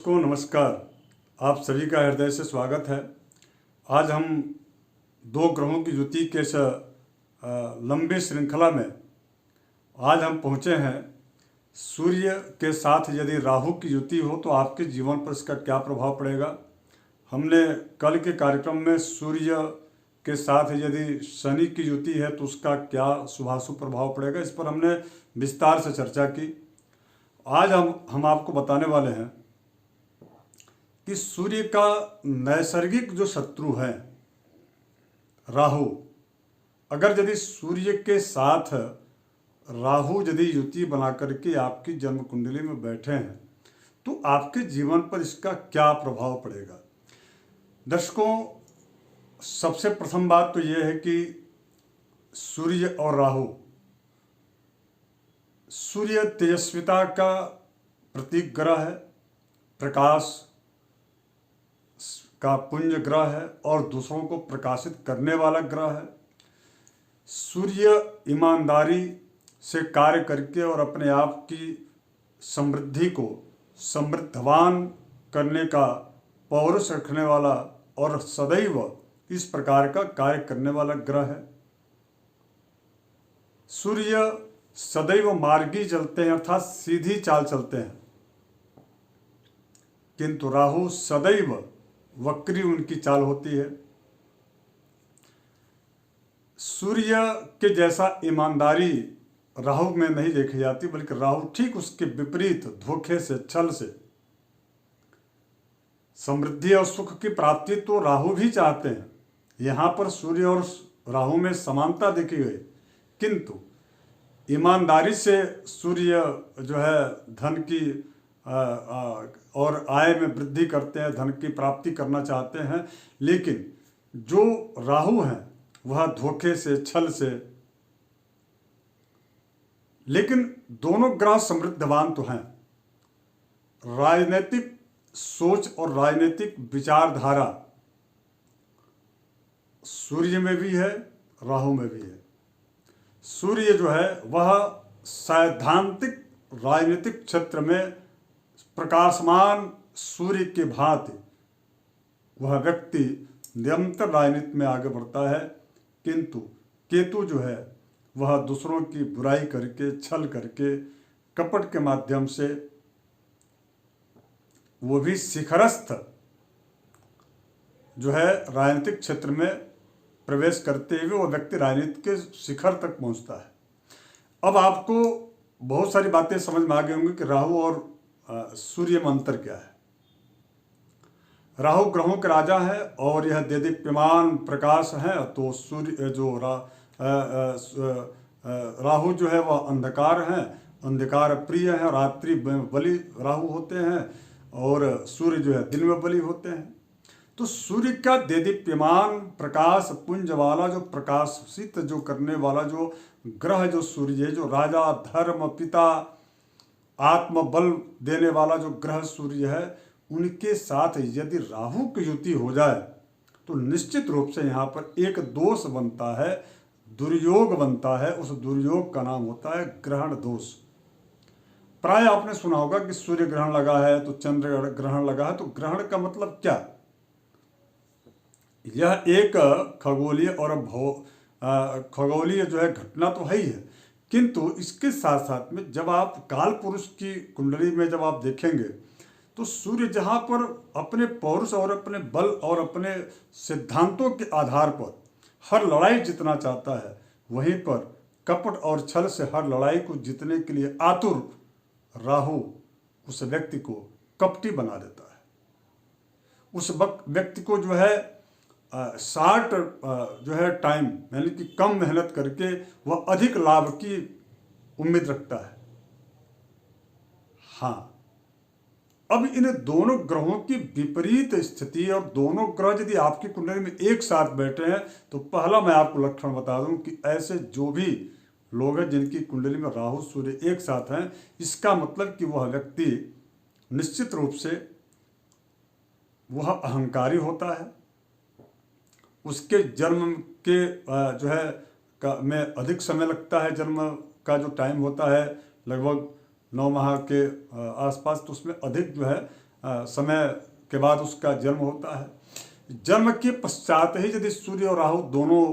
को नमस्कार। आप सभी का हृदय से स्वागत है। आज हम दो ग्रहों की युति के इस लंबी श्रृंखला में आज हम पहुँचे हैं। सूर्य के साथ यदि राहु की युति हो तो आपके जीवन पर इसका क्या प्रभाव पड़ेगा। हमने कल के कार्यक्रम में सूर्य के साथ यदि शनि की युति है तो उसका क्या शुभाशुभ प्रभाव पड़ेगा, इस पर हमने विस्तार से चर्चा की। आज हम आपको बताने वाले हैं कि सूर्य का नैसर्गिक जो शत्रु है राहु, अगर यदि सूर्य के साथ राहु यदि युति बना करके आपकी जन्म कुंडली में बैठे हैं तो आपके जीवन पर इसका क्या प्रभाव पड़ेगा। दर्शकों, सबसे प्रथम बात तो यह है कि सूर्य और राहु, सूर्य तेजस्विता का प्रतीक ग्रह है, प्रकाश का पुंज ग्रह है और दूसरों को प्रकाशित करने वाला ग्रह है। सूर्य ईमानदारी से कार्य करके और अपने आप की समृद्धि को समृद्धवान करने का पौरुष रखने वाला और सदैव इस प्रकार का कार्य करने वाला ग्रह है। सूर्य सदैव मार्गी चलते हैं, अर्थात सीधी चाल चलते हैं, किंतु राहु सदैव वक्री उनकी चाल होती है। सूर्य के जैसा ईमानदारी राहु में नहीं देखी जाती, बल्कि राहु ठीक उसके विपरीत धोखे से, छल से समृद्धि और सुख की प्राप्ति तो राहु भी चाहते हैं। यहाँ पर सूर्य और राहु में समानता देखी गई, किंतु ईमानदारी से सूर्य जो है धन की और आय में वृद्धि करते हैं, धन की प्राप्ति करना चाहते हैं, लेकिन जो राहु हैं वह धोखे से, छल से। लेकिन दोनों ग्रह समृद्धवान तो हैं। राजनीतिक सोच और राजनीतिक विचारधारा सूर्य में भी है, राहु में भी है। सूर्य जो है वह सैद्धांतिक राजनीतिक क्षेत्र में प्रकाशमान सूर्य के भांति वह व्यक्ति निरंतर राजनीति में आगे बढ़ता है, किंतु केतु जो है वह दूसरों की बुराई करके, छल करके, कपट के माध्यम से, वो भी शिखरस्थ जो है राजनीतिक क्षेत्र में प्रवेश करते हुए वो व्यक्ति राजनीति के शिखर तक पहुंचता है। अब आपको बहुत सारी बातें समझ में आ गई होंगी कि राहु और सूर्य में अंतर क्या है। राहु ग्रहों के राजा है और यह देदीप्यमान प्रकाश है, तो सूर्य जो राहु जो है वह अंधकार है, अंधकार प्रिय है, रात्रि में बलि राहु होते हैं और सूर्य जो है दिन में बलि होते हैं। तो सूर्य का देदीप्यमान प्रकाश पुंज वाला जो प्रकाशित जो करने वाला जो ग्रह जो सूर्य है, जो राजा, धर्म, पिता, आत्मबल देने वाला जो ग्रह सूर्य है, उनके साथ यदि राहु की युति हो जाए तो निश्चित रूप से यहाँ पर एक दोष बनता है, दुर्योग बनता है। उस दुर्योग का नाम होता है ग्रहण दोष। प्राय आपने सुना होगा कि सूर्य ग्रहण लगा है तो चंद्र ग्रहण लगा है, तो ग्रहण का मतलब क्या? यह एक खगोलीय और खगोलीय जो है घटना तो है ही है, किंतु इसके साथ साथ में जब आप काल पुरुष की कुंडली में जब आप देखेंगे तो सूर्य जहाँ पर अपने पौरुष और अपने बल और अपने सिद्धांतों के आधार पर हर लड़ाई जीतना चाहता है, वहीं पर कपट और छल से हर लड़ाई को जीतने के लिए आतुर राहु उस व्यक्ति को कपटी बना देता है। उस व्यक्ति को जो है शार्ट जो है टाइम, यानी कि कम मेहनत करके वह अधिक लाभ की उम्मीद रखता है। हाँ, अब इन दोनों ग्रहों की विपरीत स्थिति और दोनों ग्रह यदि आपकी कुंडली में एक साथ बैठे हैं तो पहला मैं आपको लक्षण बता दूं कि ऐसे जो भी लोग हैं जिनकी कुंडली में राहु सूर्य एक साथ हैं, इसका मतलब कि वह व्यक्ति निश्चित रूप से वह अहंकारी होता है। उसके जन्म के जो है में अधिक समय लगता है, जन्म का जो टाइम होता है लगभग 9 माह के आसपास, तो उसमें अधिक जो है समय के बाद उसका जन्म होता है। जन्म के पश्चात ही यदि सूर्य और राहु दोनों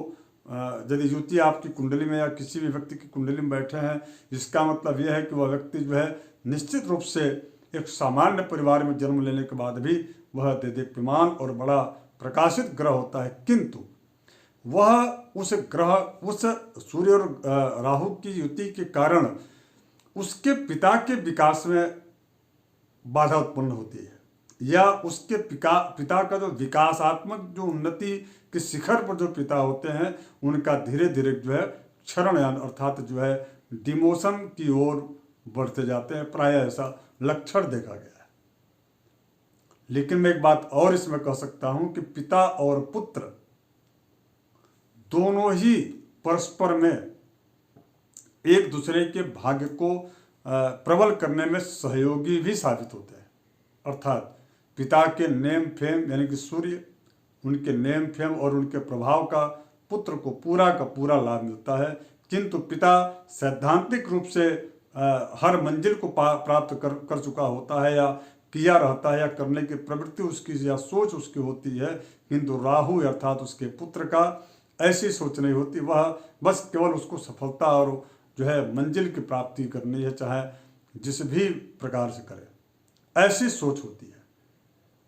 यदि युति आपकी कुंडली में या किसी भी व्यक्ति की कुंडली में बैठे हैं, इसका मतलब यह है कि वह व्यक्ति जो है निश्चित रूप से एक सामान्य परिवार में जन्म लेने के बाद भी वह देदीप्यमान और बड़ा प्रकाशित ग्रह होता है, किंतु वह उस ग्रह उस सूर्य और राहु की युति के कारण उसके पिता के विकास में बाधा उत्पन्न होती है, या उसके पिता का जो विकासात्मक जो उन्नति के शिखर पर जो पिता होते हैं उनका धीरे धीरे जो है क्षरण अर्थात जो है डिमोशन की ओर बढ़ते जाते हैं। प्रायः ऐसा लक्षण देखा गया है। लेकिन मैं एक बात और इसमें कह सकता हूं कि पिता और पुत्र दोनों ही परस्पर में एक दूसरे के भाग्य को प्रबल करने में सहयोगी भी साबित होते हैं। अर्थात पिता के नेम फेम यानी कि सूर्य, उनके नेम फेम और उनके प्रभाव का पुत्र को पूरा का पूरा लाभ मिलता है, किंतु पिता सैद्धांतिक रूप से हर मंजिल को प्राप्त कर चुका होता है, या किया रहता है, या करने की प्रवृत्ति उसकी या सोच उसकी होती है, किंतु राहु अर्थात उसके पुत्र का ऐसी सोच नहीं होती। वह बस केवल उसको सफलता और जो है मंजिल की प्राप्ति करनी है, चाहे जिस भी प्रकार से करे, ऐसी सोच होती है।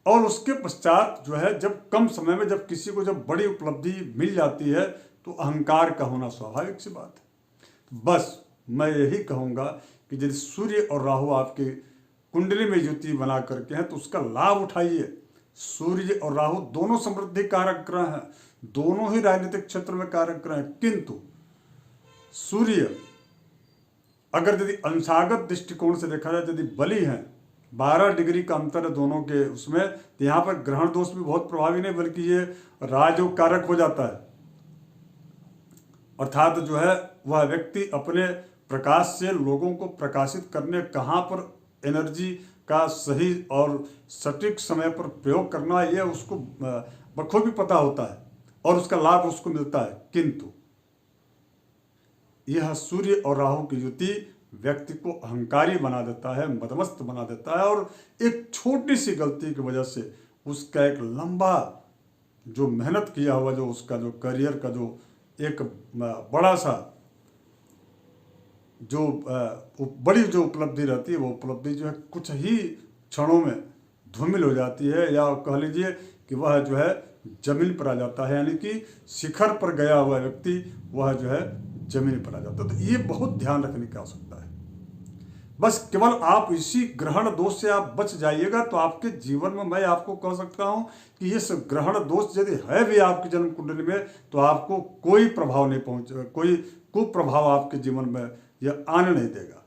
और उसके पश्चात जो है जब कम समय में जब किसी को जब बड़ी उपलब्धि मिल जाती है तो अहंकार का होना स्वाभाविक सी बात है। बस मैं यही कहूँगा कि यदि सूर्य और राहु आपके कुंडली में युति बना करके हैं तो उसका लाभ उठाइए। सूर्य और राहु दोनों समृद्धि कारक ग्रह हैं, दोनों ही राजनीतिक क्षेत्र में कारक ग्रह हैं, किंतु सूर्य अगर यदि अंशागत दृष्टिकोण से देखा जाए, यदि बली हैं, 12 डिग्री का अंतर है दोनों के उसमें, तो यहाँ पर ग्रहण दोष भी बहुत प्रभावी नहीं बल्कि ये राजयोग कारक हो जाता है। अर्थात जो है वह व्यक्ति अपने प्रकाश से लोगों को प्रकाशित करने कहाँ पर एनर्जी का सही और सटीक समय पर प्रयोग करना है, यह उसको बखूबी पता होता है और उसका लाभ उसको मिलता है। किंतु यह सूर्य और राहु की युति व्यक्ति को अहंकारी बना देता है, मदमस्त बना देता है, और एक छोटी सी गलती की वजह से उसका एक लंबा जो मेहनत किया हुआ जो उसका जो करियर का जो एक बड़ा सा जो बड़ी जो उपलब्धि रहती है, वो उपलब्धि जो है कुछ ही क्षणों में धूमिल हो जाती है, या कह लीजिए कि वह जो है जमीन पर आ जाता है, यानी कि शिखर पर गया हुआ व्यक्ति वह जो है जमीन पर आ जाता है। तो ये बहुत ध्यान रखने की आवश्यकता है। बस केवल आप इसी ग्रहण दोष से आप बच जाइएगा तो आपके जीवन में मैं आपको कह सकता हूं कि इस ग्रहण दोष यदि है भी आपकी जन्म कुंडली में तो आपको कोई प्रभाव नहीं पहुंचेगा, कोई कुप्रभाव आपके जीवन में यह आने नहीं देगा।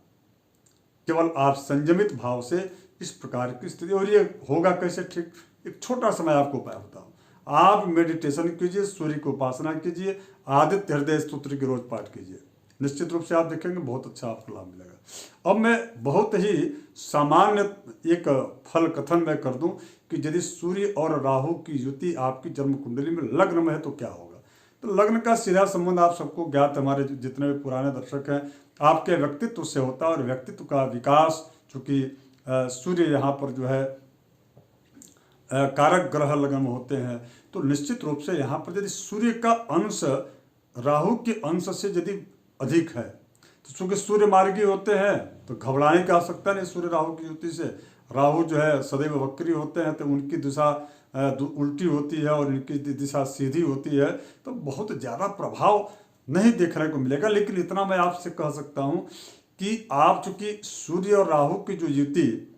केवल आप संयमित भाव से इस प्रकार की स्थिति, और ये होगा कैसे, ठीक एक छोटा सा मैं आपको उपाय बताऊं। आप मेडिटेशन कीजिए, सूर्य की उपासना कीजिए, आदित्य हृदय स्तोत्र की रोज पाठ कीजिए, निश्चित रूप से आप देखेंगे बहुत अच्छा आपको लाभ मिलेगा। अब मैं बहुत ही सामान्य एक फल कथन मैं कर दूं कि यदि सूर्य और राहु की युति आपकी जन्म कुंडली में लग्न में है तो क्या होगा। तो लग्न का सीधा संबंध आप सबको ज्ञात, हमारे जितने भी पुराने दर्शक हैं, आपके व्यक्तित्व से होता है, और व्यक्तित्व का विकास चूँकि सूर्य यहाँ पर जो है कारक ग्रह लग्न में होते हैं, तो निश्चित रूप से यहाँ पर यदि सूर्य का अंश राहु के अंश से यदि अधिक है तो चूंकि सूर्य मार्गी होते हैं तो घबराने की आवश्यकता नहीं। सूर्य राहु की युति से राहु जो है सदैव वक्री होते हैं, तो उनकी दिशा उल्टी होती है और इनकी दिशा सीधी होती है, तो बहुत ज़्यादा प्रभाव नहीं देखने को मिलेगा। लेकिन इतना मैं आपसे कह सकता हूँ कि आप चूंकि सूर्य और राहु की जो युति,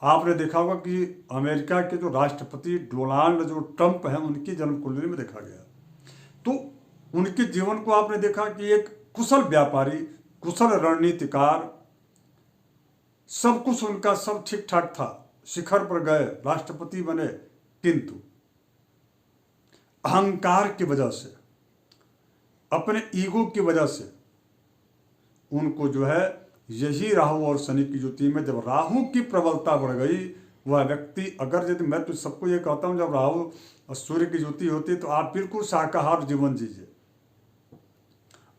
आपने देखा होगा कि अमेरिका के जो राष्ट्रपति डोनाल्ड जो ट्रंप हैं उनकी जन्म कुंडली में देखा गया, तो उनके जीवन को आपने देखा कि एक कुशल व्यापारी, कुशल रणनीतिकार, सब कुछ उनका सब ठीक ठाक था, शिखर पर गए, राष्ट्रपति बने, किंतु अहंकार की वजह से, अपने ईगो की वजह से उनको जो है यही राहु और शनि की युति में जब राहु की प्रबलता बढ़ गई, वह व्यक्ति अगर यदि मैं तो सबको ये कहता हूँ जब राहु और सूर्य की युति होती है तो आप बिल्कुल शाकाहार जीवन जीजिए,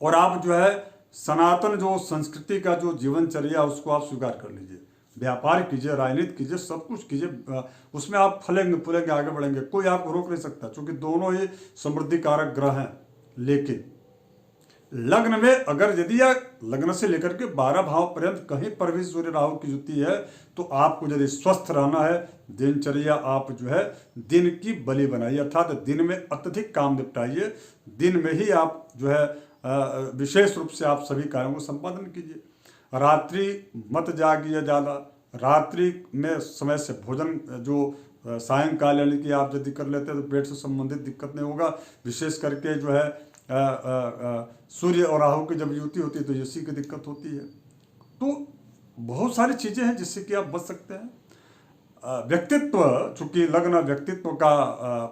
और आप जो है सनातन जो संस्कृति का जो जीवनचर्या उसको आप स्वीकार कर लीजिए। व्यापार कीजिए, राजनीति कीजिए, सब कुछ कीजिए, उसमें आप फलेंगे फूलेंगे, आगे बढ़ेंगे, कोई आपको रोक नहीं सकता, क्योंकि दोनों ही समृद्धि कारक ग्रह हैं। लेकिन लग्न में अगर यदि या लग्न से लेकर के 12 भाव पर्यंत कहीं पर भी सूर्य राहु की युति है, तो आपको यदि स्वस्थ रहना है, दिनचर्या आप जो है दिन की बलि बनाइए, अर्थात दिन में अत्यधिक काम निपटाइए, दिन में ही आप जो है विशेष रूप से आप सभी कार्यों को संपादन कीजिए। रात्रि मत जागिए ज़्यादा, रात्रि में समय से भोजन जो सायंकाल यानी कि आप यदि कर लेते हैं तो पेट से संबंधित दिक्कत नहीं होगा। विशेष करके जो है सूर्य और राहु की जब युति होती है तो इसी की दिक्कत होती है। तो बहुत सारी चीज़ें हैं जिससे कि आप बच सकते हैं। व्यक्तित्व, चूंकि लग्न व्यक्तित्व का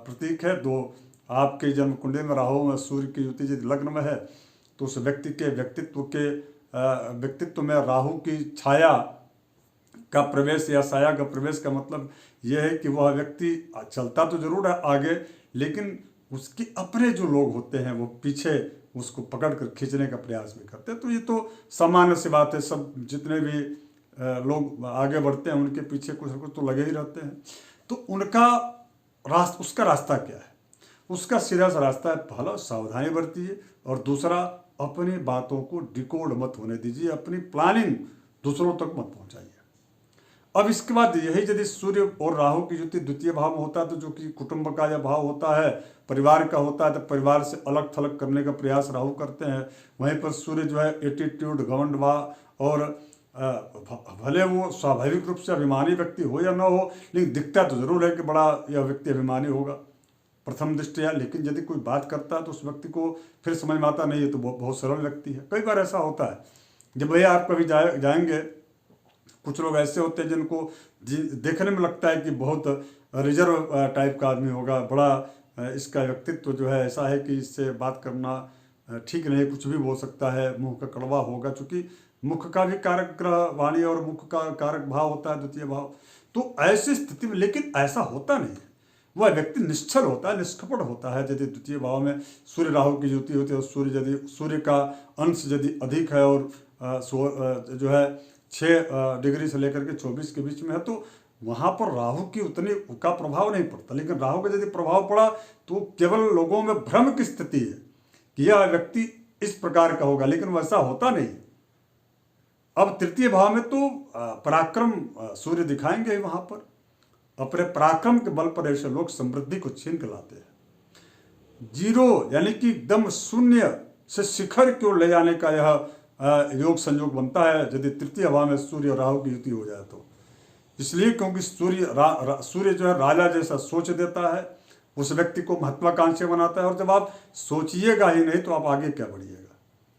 प्रतीक है, दो आपके जन्म कुंडली में राहु में सूर्य की युति यदि लग्न में है तो उस व्यक्ति के व्यक्तित्व में राहु की छाया का प्रवेश या साया का प्रवेश का मतलब यह है कि वह व्यक्ति चलता तो जरूर है आगे, लेकिन उसके अपने जो लोग होते हैं वो पीछे उसको पकड़ कर खींचने का प्रयास भी करते हैं। तो ये तो सामान्य सी बात है, सब जितने भी लोग आगे बढ़ते हैं उनके पीछे कुछ न कुछ तो लगे ही रहते हैं। तो उसका रास्ता क्या है? उसका सीधा सा रास्ता है, पहला सावधानी बरतिए, और दूसरा अपनी बातों को डिकोड मत होने दीजिए, अपनी प्लानिंग दूसरों तक मत पहुंचाइए। अब इसके बाद यही यदि सूर्य और राहु की युति द्वितीय भाव में होता है तो जो कि कुटुंब का यह भाव होता है, परिवार का होता है, तो परिवार से अलग थलग करने का प्रयास राहु करते हैं। वहीं पर सूर्य जो है एटीट्यूड, घमंड और भले वो स्वाभाविक रूप से अभिमानी व्यक्ति हो या ना हो, लेकिन दिखता तो जरूर है कि बड़ा यह व्यक्ति अभिमानी होगा प्रथम दृष्टया, लेकिन यदि कोई बात करता है तो उस व्यक्ति को फिर समझ में आता नहीं है तो बहुत सरल व्यक्ति है। कई बार ऐसा होता है, जब भैया आप कभी जाएंगे, कुछ लोग ऐसे होते हैं जिनको देखने में लगता है कि बहुत रिजर्व टाइप का आदमी होगा, बड़ा इसका व्यक्तित्व जो है ऐसा है कि इससे बात करना ठीक नहीं, कुछ भी बोल सकता है, मुंह का कड़वा होगा, चूंकि मुख का भी कारक ग्रह वाणी और मुख का कारक भाव होता है द्वितीय भाव। तो ऐसी स्थिति में, लेकिन ऐसा होता नहीं है, वह व्यक्ति निश्चल होता है, निष्कपट होता है यदि द्वितीय भाव में सूर्य राहु की युति होती है। और सूर्य का अंश यदि अधिक है और जो है 6 डिग्री से लेकर के 24 के बीच में है, तो वहाँ पर राहु की उतनी का प्रभाव नहीं पड़ता। लेकिन राहु का यदि प्रभाव पड़ा तो केवल लोगों में भ्रम की स्थिति है कि यह व्यक्ति इस प्रकार का होगा, लेकिन वैसा होता नहीं। अब तृतीय भाव में तो पराक्रम सूर्य दिखाएंगे वहाँ पर, अपने पराक्रम के बल पर ऐसे लोग समृद्धि को छीन के लाते हैं। जीरो यानी कि एकदम शून्य से शिखर की ओर ले जाने का यह योग संयोग बनता है यदि तृतीय भाव में सूर्य और राहु की युति हो जाए तो। इसलिए क्योंकि सूर्य जो है राजा जैसा सोच देता है, उस व्यक्ति को महत्वाकांक्षी बनाता है, और जब आप सोचिएगा ही नहीं तो आप आगे क्या बढ़िएगा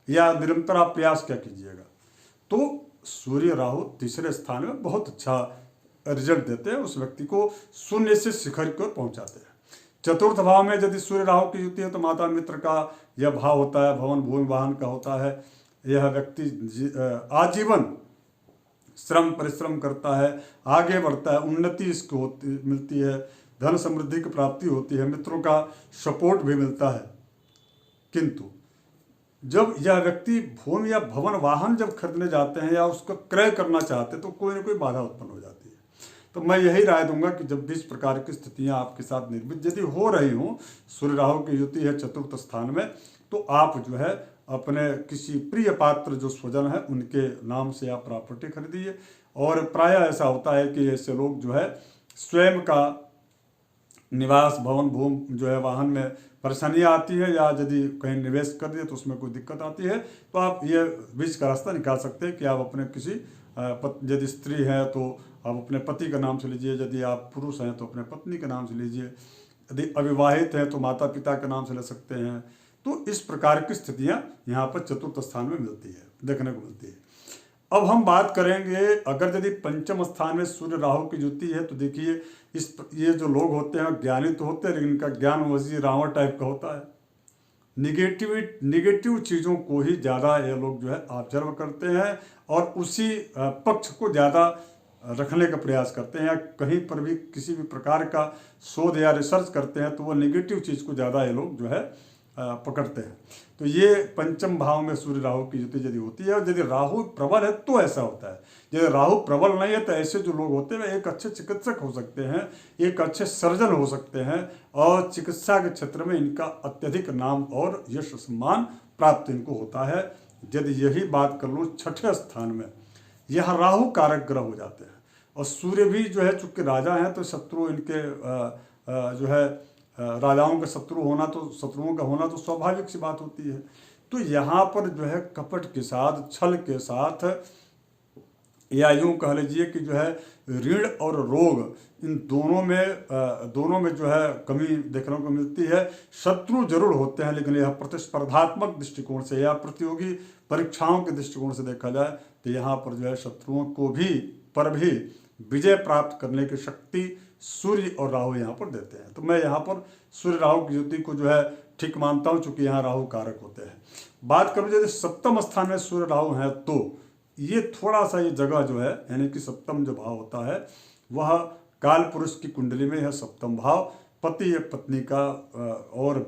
या निरंतर आप प्रयास क्या कीजिएगा। तो सूर्य राहु तीसरे स्थान में बहुत अच्छा रिजल्ट देते हैं, उस व्यक्ति को शून्य से शिखर की ओर पहुंचाते हैं। चतुर्थ भाव में यदि सूर्य राहु की युति है तो माता मित्र का यह भाव होता है, भवन भूमि वाहन का होता है। यह व्यक्ति आजीवन श्रम परिश्रम करता है, आगे बढ़ता है, उन्नति इसको मिलती है, धन समृद्धि की प्राप्ति होती है, मित्रों का सपोर्ट भी मिलता है। किंतु जब यह व्यक्ति भूमि या भवन वाहन जब खरीदने जाते हैं या उसको क्रय करना चाहते हैं तो कोई ना कोई बाधा उत्पन्न हो जाती है। तो मैं यही राय दूंगा कि जब भी इस प्रकार की स्थितियां आपके साथ निर्मित यदि हो रही हों, सूर्य राहु की युति है चतुर्थ स्थान में, तो आप जो है अपने किसी प्रिय पात्र जो स्वजन है उनके नाम से आप प्रॉपर्टी खरीदिए। और प्रायः ऐसा होता है कि ऐसे लोग जो है स्वयं का निवास भवन भूमि जो है वाहन में परेशानियाँ आती है, या यदि कहीं निवेश कर दिए तो उसमें कोई दिक्कत आती है, तो आप ये बीच का रास्ता निकाल सकते हैं कि आप अपने किसी यदि स्त्री है तो आप अपने पति का नाम से लीजिए, यदि आप पुरुष हैं तो अपने पत्नी के नाम से लीजिए, यदि अविवाहित हैं तो माता पिता के नाम से ले सकते हैं। तो इस प्रकार की स्थितियां यहाँ पर चतुर्थ स्थान में मिलती है, देखने को मिलती है। अब हम बात करेंगे अगर यदि पंचम स्थान में सूर्य राहु की युति है तो देखिए ये जो लोग होते हैं ज्ञानी तो होते हैं, लेकिन इनका ज्ञान वजी रावण टाइप का होता है। निगेटिव चीज़ों को ही ज़्यादा ये लोग जो है ऑब्जर्व करते हैं और उसी पक्ष को ज़्यादा रखने का प्रयास करते हैं, या कहीं पर भी किसी भी प्रकार का शोध या रिसर्च करते हैं तो वो निगेटिव चीज़ को ज़्यादा ये लोग जो है पकड़ते हैं। तो ये पंचम भाव में सूर्य राहु की युति यदि होती है, और यदि राहु प्रबल है तो ऐसा होता है। यदि राहु प्रबल नहीं है तो ऐसे जो लोग होते हैं वे एक अच्छे चिकित्सक हो सकते हैं, एक अच्छे सर्जन हो सकते हैं, और चिकित्सा के क्षेत्र में इनका अत्यधिक नाम और यश सम्मान प्राप्त इनको होता है। यदि यही बात कर लूँ छठे स्थान में, यह राहु कारक ग्रह हो जाते हैं, और सूर्य भी जो है चूंकि राजा हैं तो शत्रु इनके जो है राजाओं के शत्रुओं का होना तो स्वाभाविक सी बात होती है। तो यहाँ पर जो है कपट के साथ, छल के साथ, या यूँ कह लीजिए कि जो है ऋण और रोग इन दोनों में जो है कमी देखने को मिलती है। शत्रु जरूर होते हैं, लेकिन यह प्रतिस्पर्धात्मक दृष्टिकोण से या प्रतियोगी परीक्षाओं के दृष्टिकोण से देखा जाए तो यहाँ पर जो है शत्रुओं को भी विजय प्राप्त करने की शक्ति सूर्य और राहु यहाँ पर देते हैं। तो मैं यहाँ पर सूर्य राहु की युति को जो है ठीक मानता हूँ, चूंकि यहाँ राहु कारक होते हैं। बात करूँ यदि सप्तम स्थान में सूर्य राहु हैं तो ये थोड़ा सा ये जगह जो है, यानी कि सप्तम जो भाव होता है वह काल पुरुष की कुंडली में यह सप्तम भाव पति या पत्नी का और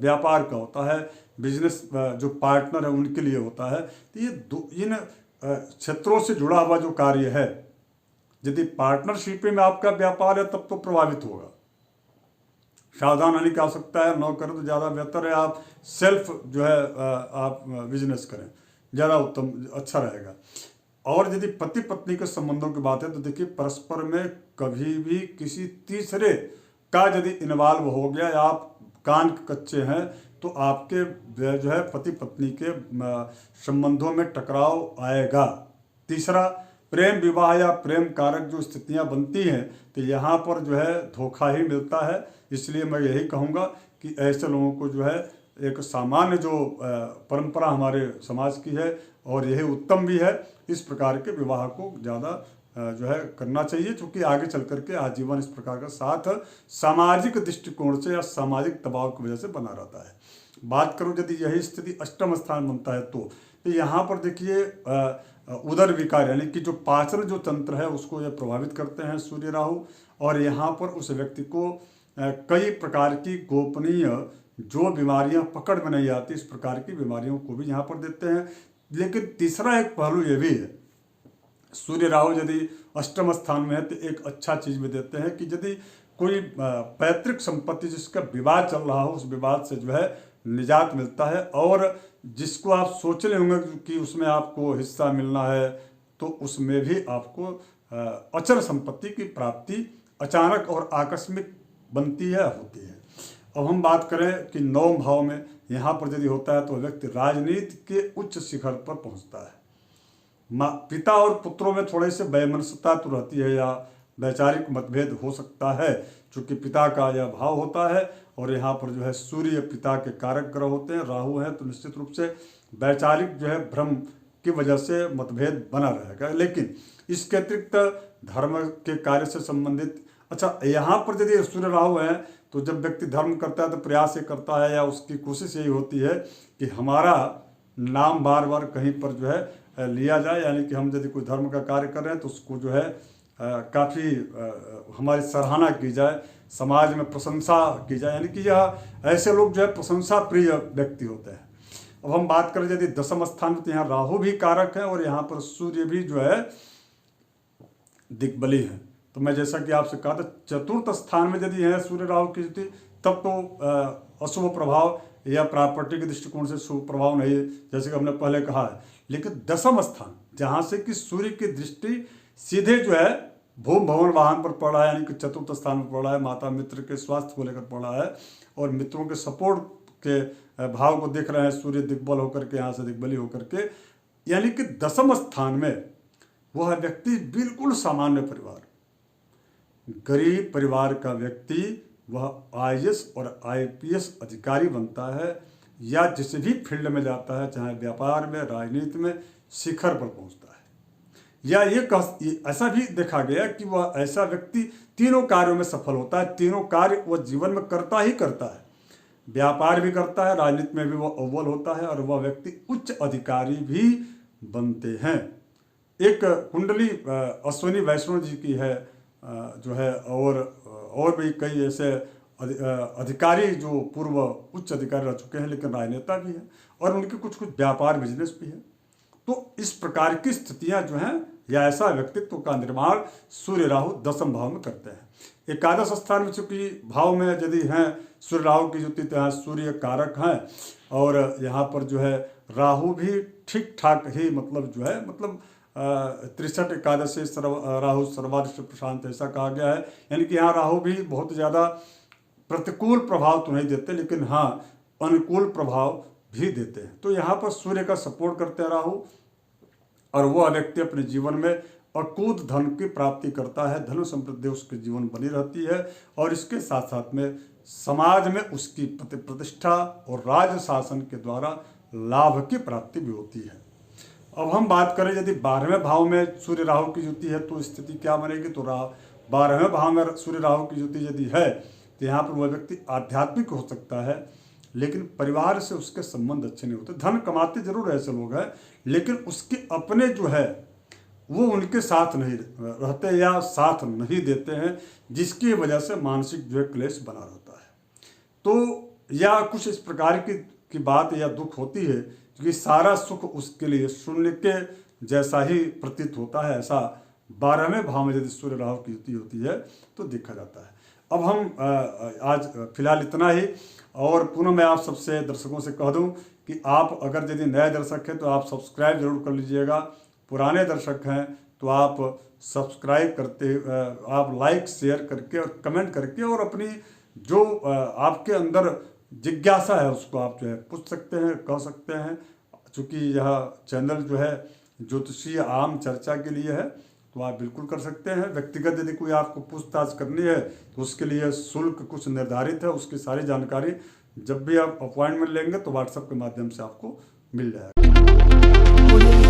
व्यापार का होता है, बिजनेस जो पार्टनर है उनके लिए होता है। तो ये इन क्षेत्रों से जुड़ा हुआ जो कार्य है, यदि पार्टनरशिप में आपका व्यापार है तब तो प्रभावित होगा, सावधान होने की आवश्यकता है। न करें तो ज़्यादा बेहतर है आप सेल्फ जो है आप बिजनेस करें, ज़्यादा उत्तम अच्छा रहेगा। और यदि पति पत्नी के संबंधों की बात है तो देखिए परस्पर में कभी भी किसी तीसरे का यदि इन्वॉल्व हो गया या आप कान के कच्चे हैं तो आपके जो है पति पत्नी के संबंधों में टकराव आएगा। तीसरा, प्रेम विवाह या प्रेम कारक जो स्थितियां बनती हैं तो यहाँ पर जो है धोखा ही मिलता है। इसलिए मैं यही कहूँगा कि ऐसे लोगों को जो है एक सामान्य जो परंपरा हमारे समाज की है और यही उत्तम भी है, इस प्रकार के विवाह को ज़्यादा जो है करना चाहिए, क्योंकि आगे चल करके आजीवन इस प्रकार का साथ सामाजिक दृष्टिकोण से या सामाजिक दबाव की वजह से बना रहता है। बात करूँ यदि यही स्थिति अष्टम स्थान बनता है तो यहाँ पर देखिए उदर विकार यानी कि जो पाचन जो तंत्र है उसको यह प्रभावित करते हैं सूर्य राहु, और यहाँ पर उस व्यक्ति को कई प्रकार की गोपनीय जो बीमारियां पकड़ में नहीं आती, इस प्रकार की बीमारियों को भी यहाँ पर देते हैं। लेकिन तीसरा एक पहलू ये भी है, सूर्य राहु यदि अष्टम स्थान में है तो एक अच्छा चीज भी देते हैं कि यदि कोई पैतृक संपत्ति जिसका विवाद चल रहा हो उस विवाद से जो है निजात मिलता है, और जिसको आप सोच रहे होंगे कि उसमें आपको हिस्सा मिलना है तो उसमें भी आपको अचल संपत्ति की प्राप्ति अचानक और आकस्मिक बनती है होती है। अब हम बात करें कि नौम भाव में यहाँ पर यदि होता है तो व्यक्ति राजनीति के उच्च शिखर पर पहुँचता है। पिता और पुत्रों में थोड़े से वैमनस्यता तो रहती है या वैचारिक मतभेद हो सकता है, चूँकि पिता का यह भाव होता है और यहाँ पर जो है सूर्य पिता के कारक ग्रह होते हैं, राहु है, तो निश्चित रूप से वैचारिक जो है भ्रम की वजह से मतभेद बना रहेगा। लेकिन इसके अतिरिक्त धर्म के कार्य से संबंधित, अच्छा यहाँ पर यदि सूर्य राहु है तो जब व्यक्ति धर्म करता है तो प्रयास ये करता है या उसकी कोशिश यही होती है कि हमारा नाम बार बार कहीं पर जो है लिया जाए, यानी कि हम यदि कोई धर्म का कार्य कर रहे हैं तो उसको जो है काफ़ी हमारी सराहना की जाए, समाज में प्रशंसा की जाए, यानी कि यह ऐसे लोग जो है प्रशंसा प्रिय व्यक्ति होते हैं। अब हम बात करें यदि दसम स्थान तो यहाँ राहु भी कारक है और यहाँ पर सूर्य भी जो है दिग्बली है। तो मैं जैसा कि आपसे कहा था चतुर्थ स्थान में यदि है सूर्य राहु की स्थिति तब तो अशुभ प्रभाव या प्रॉपर्टी के दृष्टिकोण से शुभ प्रभाव नहीं है, जैसे कि हमने पहले कहा है। लेकिन दसम स्थान जहाँ से कि सूर्य की दृष्टि सीधे जो है भूम भवन वाहन पर पड़ रहा है, यानी कि चतुर्थ स्थान पर पड़ रहा है, माता मित्र के स्वास्थ्य को लेकर पड़ रहा है और मित्रों के सपोर्ट के भाव को देख रहे हैं सूर्य दिग्बल होकर के, यहाँ से दिग्बली होकर के, यानी कि दसम स्थान में वह व्यक्ति बिल्कुल सामान्य परिवार, गरीब परिवार का व्यक्ति वह आईएएस और आईपीएस अधिकारी बनता है या जिस भी फील्ड में जाता है, चाहे व्यापार में, राजनीति में, शिखर पर पहुंचता है। या ये ऐसा भी देखा गया कि वह ऐसा व्यक्ति तीनों कार्यों में सफल होता है, तीनों कार्य वह जीवन में करता ही करता है, व्यापार भी करता है, राजनीति में भी वह अव्वल होता है और वह व्यक्ति उच्च अधिकारी भी बनते हैं। एक कुंडली अश्विनी वैष्णव जी की है जो है, और भी कई ऐसे अधिकारी जो पूर्व उच्च अधिकारी रह चुके हैं, लेकिन राजनेता भी हैं और उनके कुछ कुछ व्यापार बिजनेस भी है। तो इस प्रकार की स्थितियां जो हैं या ऐसा व्यक्तित्व का निर्माण सूर्य राहु दशम भाव में करते हैं। एकादश स्थान में चूंकि भाव में यदि हैं सूर्य राहु की युति, तो यहाँ सूर्य कारक हैं और यहाँ पर जो है राहु भी ठीक ठाक ही मतलब जो है 63 एकादशी राहु सर्वादृष्ट प्रशांत ऐसा कहा गया है। यानी कि यहाँ राहु भी बहुत ज़्यादा प्रतिकूल प्रभाव तो नहीं देते, लेकिन हाँ अनुकूल प्रभाव भी देते हैं। तो यहाँ पर सूर्य का सपोर्ट करते हैं राहु, और वह व्यक्ति अपने जीवन में अकूत धन की प्राप्ति करता है, धन समृद्धि उसके जीवन बनी रहती है और इसके साथ साथ में समाज में उसकी प्रतिष्ठा और राज शासन के द्वारा लाभ की प्राप्ति भी होती है। अब हम बात करें यदि 12वें भाव में सूर्य राहु की युति है तो स्थिति क्या बनेगी। तो 12वें भाव में सूर्य राहु की युति यदि है तो यहाँ पर वह व्यक्ति आध्यात्मिक हो सकता है, लेकिन परिवार से उसके संबंध अच्छे नहीं होते। धन कमाते जरूर ऐसे लोग हैं, लेकिन उसके अपने जो है वो उनके साथ नहीं रहते या साथ नहीं देते हैं, जिसकी वजह से मानसिक जो है क्लेश बना रहता है। तो या कुछ इस प्रकार की बात या दुख होती है कि सारा सुख उसके लिए शून्य के जैसा ही प्रतीत होता है। ऐसा 12वें भाव में यदि सूर्य राहु की युति होती है तो देखा जाता है। अब हम आज फिलहाल इतना ही, और पुनः मैं आप सबसे दर्शकों से कह दूं कि आप अगर यदि नए दर्शक हैं तो आप सब्सक्राइब जरूर कर लीजिएगा, पुराने दर्शक हैं तो आप सब्सक्राइब करते, आप लाइक शेयर करके और कमेंट करके और अपनी जो आपके अंदर जिज्ञासा है उसको आप जो है पूछ सकते हैं, कह सकते हैं। चूँकि यह चैनल जो है ज्योतिषीय आम चर्चा के लिए है तो आप बिल्कुल कर सकते हैं। व्यक्तिगत यदि कोई आपको पूछताछ करनी है तो उसके लिए शुल्क कुछ निर्धारित है, उसकी सारी जानकारी जब भी आप अपॉइंटमेंट लेंगे तो व्हाट्सएप के माध्यम से आपको मिल जाएगा।